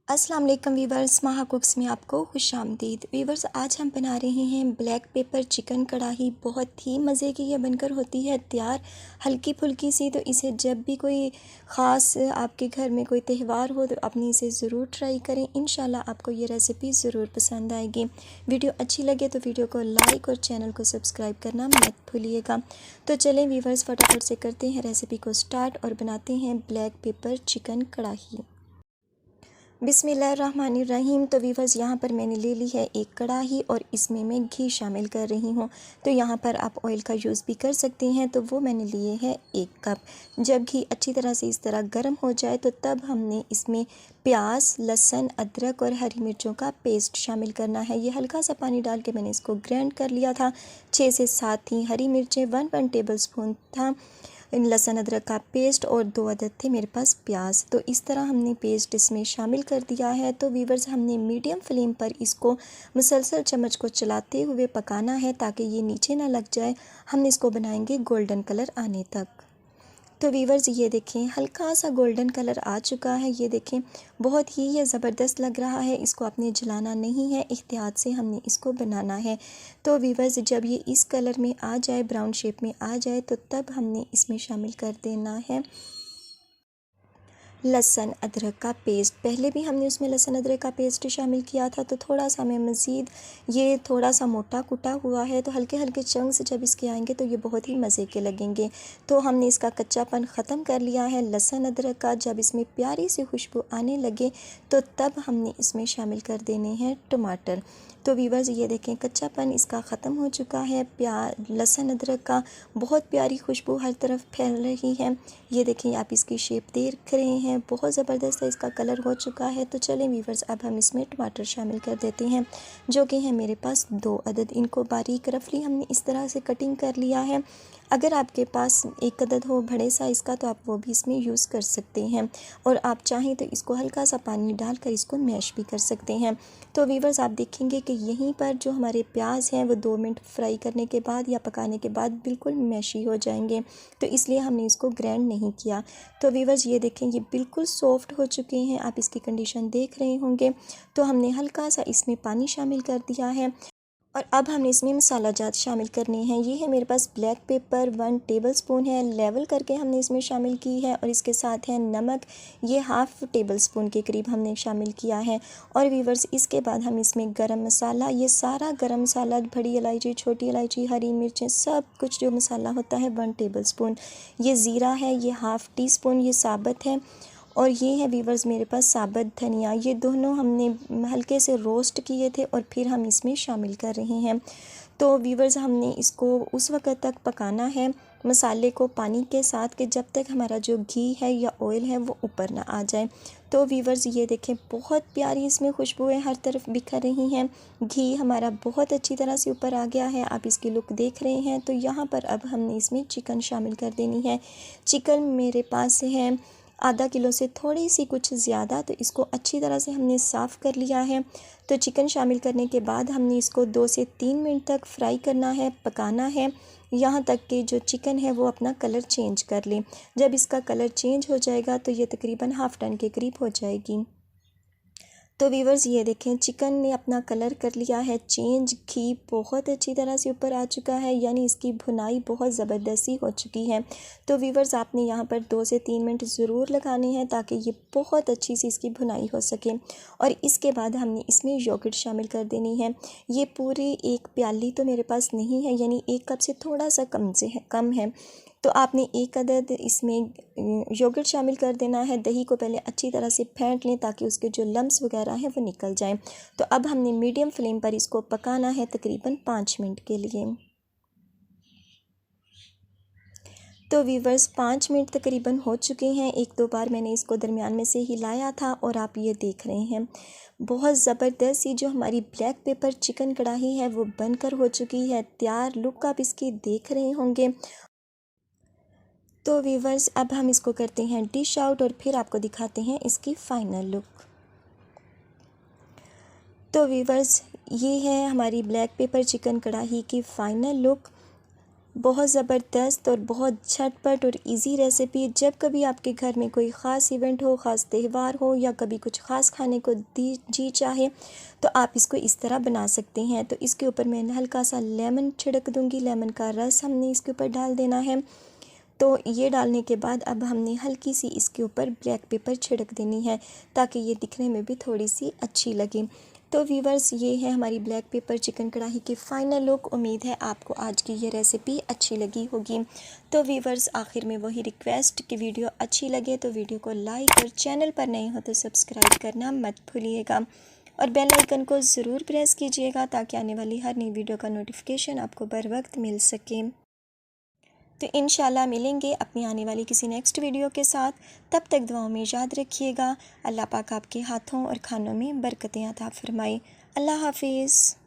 अस्सलाम वालेकुम वीवर्स, माहा कुक्स में आपको खुशामदीद। वीवर्स, आज हम बना रहे हैं ब्लैक पेपर चिकन कढ़ाई। बहुत ही मज़े की ये बनकर होती है तैयार, हल्की फुल्की सी। तो इसे जब भी कोई ख़ास आपके घर में कोई त्यौहार हो तो अपनी इसे ज़रूर ट्राई करें। इंशाल्लाह आपको ये रेसिपी ज़रूर पसंद आएगी। वीडियो अच्छी लगे तो वीडियो को लाइक और चैनल को सब्सक्राइब करना मत भूलिएगा। तो चलें वीवर्स, फटाफट से करते हैं रेसिपी को स्टार्ट और बनाते हैं ब्लैक पेपर चिकन कढ़ाई। बिस्मिल्लाहिर्रहमानिर्रहीम। तो वीवर्स, यहाँ पर मैंने ले ली है एक कढ़ाई और इसमें मैं घी शामिल कर रही हूँ। तो यहाँ पर आप ऑयल का यूज़ भी कर सकते हैं। तो वो मैंने लिए है 1 कप। जब घी अच्छी तरह से इस तरह गर्म हो जाए तो तब हमने इसमें प्याज, लहसुन, अदरक और हरी मिर्चों का पेस्ट शामिल करना है। ये हल्का सा पानी डाल के मैंने इसको ग्राइंड कर लिया था। 6 से 7 थी हरी मिर्चें, 1 टेबल स्पून था लहसुन अदरक का पेस्ट और 2 अदद थे मेरे पास प्याज। तो इस तरह हमने पेस्ट इसमें शामिल कर दिया है। तो वीवर्स, हमने मीडियम फ्लेम पर इसको मुसलसल चम्मच को चलाते हुए पकाना है ताकि ये नीचे ना लग जाए। हम इसको बनाएंगे गोल्डन कलर आने तक। तो वीवर्स, ये देखें हल्का सा गोल्डन कलर आ चुका है। ये देखें बहुत ही ये ज़बरदस्त लग रहा है। इसको आपने जलाना नहीं है, एहतियात से हमने इसको बनाना है। तो वीवर्स, जब ये इस कलर में आ जाए, ब्राउन शेप में आ जाए, तो तब हमने इसमें शामिल कर देना है लहसुन अदरक का पेस्ट। पहले भी हमने उसमें लहसुन अदरक का पेस्ट शामिल किया था। तो थोड़ा सा मैं मज़ीद, ये थोड़ा सा मोटा कुटा हुआ है तो हल्के हल्के चंक्स जब इसके आएंगे तो ये बहुत ही मज़े के लगेंगे। तो हमने इसका कच्चापन ख़त्म कर लिया है लहसुन अदरक का। जब इसमें प्यारी सी खुशबू आने लगे तो तब हमने इसमें शामिल कर देने हैं टमाटर। तो वीवर्स, ये देखें कच्चापन इसका ख़त्म हो चुका है। लहसुन अदरक का बहुत प्यारी खुशबू हर तरफ फैल रही है। ये देखें, आप इसकी शेप देख रहे हैं, बहुत ज़बरदस्त है, इसका कलर हो चुका है। तो चलें वीवर्स, अब हम इसमें टमाटर शामिल कर देते हैं, जो कि है मेरे पास 2 अदद। इनको बारीक रफली हमने इस तरह से कटिंग कर लिया है। अगर आपके पास 1 अदद हो बड़े साइज़ का तो आप वो भी इसमें यूज़ कर सकते हैं, और आप चाहें तो इसको हल्का सा पानी डालकर इसको मैश भी कर सकते हैं। तो वीवर्स, आप देखेंगे कि यहीं पर जो हमारे प्याज हैं वो 2 मिनट फ्राई करने के बाद या पकाने के बाद बिल्कुल मैशी हो जाएंगे। तो इसलिए हमने इसको ग्राइंड नहीं किया। तो वीवर्स, ये देखें ये बिल्कुल सॉफ्ट हो चुके हैं, आप इसकी कंडीशन देख रहे होंगे। तो हमने हल्का सा इसमें पानी शामिल कर दिया है और अब हमने इसमें मसाला जात शामिल करने हैं। ये है मेरे पास ब्लैक पेपर 1 टेबलस्पून है, लेवल करके हमने इसमें शामिल की है। और इसके साथ है नमक, ये हाफ़ टेबल स्पून के करीब हमने शामिल किया है। और वीवर्स, इसके बाद हम इसमें गरम मसाला, ये सारा गरम मसाला, बड़ी इलायची, छोटी इलायची, हरी मिर्चें, सब कुछ जो मसाला होता है 1 टेबलस्पून। ये ज़ीरा है, ये हाफ़ टी स्पून ये साबुत है। और ये है वीवर्स मेरे पास साबुत धनिया। ये दोनों हमने हल्के से रोस्ट किए थे और फिर हम इसमें शामिल कर रहे हैं। तो वीवर्स, हमने इसको उस वक़्त तक पकाना है मसाले को पानी के साथ कि जब तक हमारा जो घी है या ऑयल है वो ऊपर ना आ जाए। तो वीवर्स, ये देखें बहुत प्यारी इसमें खुशबुएं हर तरफ बिखर रही हैं। घी हमारा बहुत अच्छी तरह से ऊपर आ गया है, आप इसकी लुक देख रहे हैं। तो यहाँ पर अब हमने इसमें चिकन शामिल कर देनी है। चिकन मेरे पास है आधा किलो से थोड़ी सी कुछ ज़्यादा। तो इसको अच्छी तरह से हमने साफ़ कर लिया है। तो चिकन शामिल करने के बाद हमने इसको 2 से 3 मिनट तक फ्राई करना है, पकाना है, यहाँ तक कि जो चिकन है वो अपना कलर चेंज कर ले। जब इसका कलर चेंज हो जाएगा तो ये तकरीबन हाफ़ टन के करीब हो जाएगी। तो वीवर्स, ये देखें चिकन ने अपना कलर कर लिया है चेंज, घी बहुत अच्छी तरह से ऊपर आ चुका है, यानी इसकी भुनाई बहुत ज़बरदस्ती हो चुकी है। तो वीवर्स, आपने यहाँ पर 2 से 3 मिनट ज़रूर लगाने हैं ताकि ये बहुत अच्छी सी इसकी भुनाई हो सके। और इसके बाद हमने इसमें योगर्ट शामिल कर देनी है। ये पूरी 1 प्याली तो मेरे पास नहीं है, यानी 1 कप से थोड़ा सा कम है। तो आपने 1 अदद इसमें योगर्ट शामिल कर देना है। दही को पहले अच्छी तरह से फेंट लें ताकि उसके जो लम्स वगैरह हैं वो निकल जाएं। तो अब हमने मीडियम फ्लेम पर इसको पकाना है तकरीबन 5 मिनट के लिए। तो वीवर्स, 5 मिनट तकरीबन हो चुके हैं। 1-2 बार मैंने इसको दरमियान में से हिलाया था और आप ये देख रहे हैं बहुत ज़बरदस्त ये जो हमारी ब्लैक पेपर चिकन कढ़ाई है वो बनकर हो चुकी है तैयार। लुक आप इसकी देख रहे होंगे। तो वीवर्स, अब हम इसको करते हैं डिश आउट और फिर आपको दिखाते हैं इसकी फ़ाइनल लुक। तो वीवर्स, ये है हमारी ब्लैक पेपर चिकन कढ़ाई की फ़ाइनल लुक। बहुत ज़बरदस्त और बहुत झटपट और इजी रेसिपी। जब कभी आपके घर में कोई ख़ास इवेंट हो, ख़ास त्यौहार हो या कभी कुछ ख़ास खाने को जी चाहे तो आप इसको इस तरह बना सकते हैं। तो इसके ऊपर मैं हल्का सा लेमन छिड़क दूँगी, लेमन का रस हमने इसके ऊपर डाल देना है। तो ये डालने के बाद अब हमने हल्की सी इसके ऊपर ब्लैक पेपर छिड़क देनी है ताकि ये दिखने में भी थोड़ी सी अच्छी लगे। तो वीवर्स, ये है हमारी ब्लैक पेपर चिकन कढ़ाई की फ़ाइनल लुक। उम्मीद है आपको आज की ये रेसिपी अच्छी लगी होगी। तो वीवर्स, आखिर में वही रिक्वेस्ट कि वीडियो अच्छी लगे तो वीडियो को लाइक और चैनल पर नए हो तो सब्सक्राइब करना मत भूलिएगा और बेल आइकन को ज़रूर प्रेस कीजिएगा ताकि आने वाली हर नई वीडियो का नोटिफिकेशन आपको बर वक्त मिल सके। तो इंशाल्लाह मिलेंगे अपनी आने वाली किसी नेक्स्ट वीडियो के साथ। तब तक दुआओं में याद रखिएगा। अल्लाह पाक आपके हाथों और खानों में बरकतें अता फरमाए। अल्लाह हाफिज़।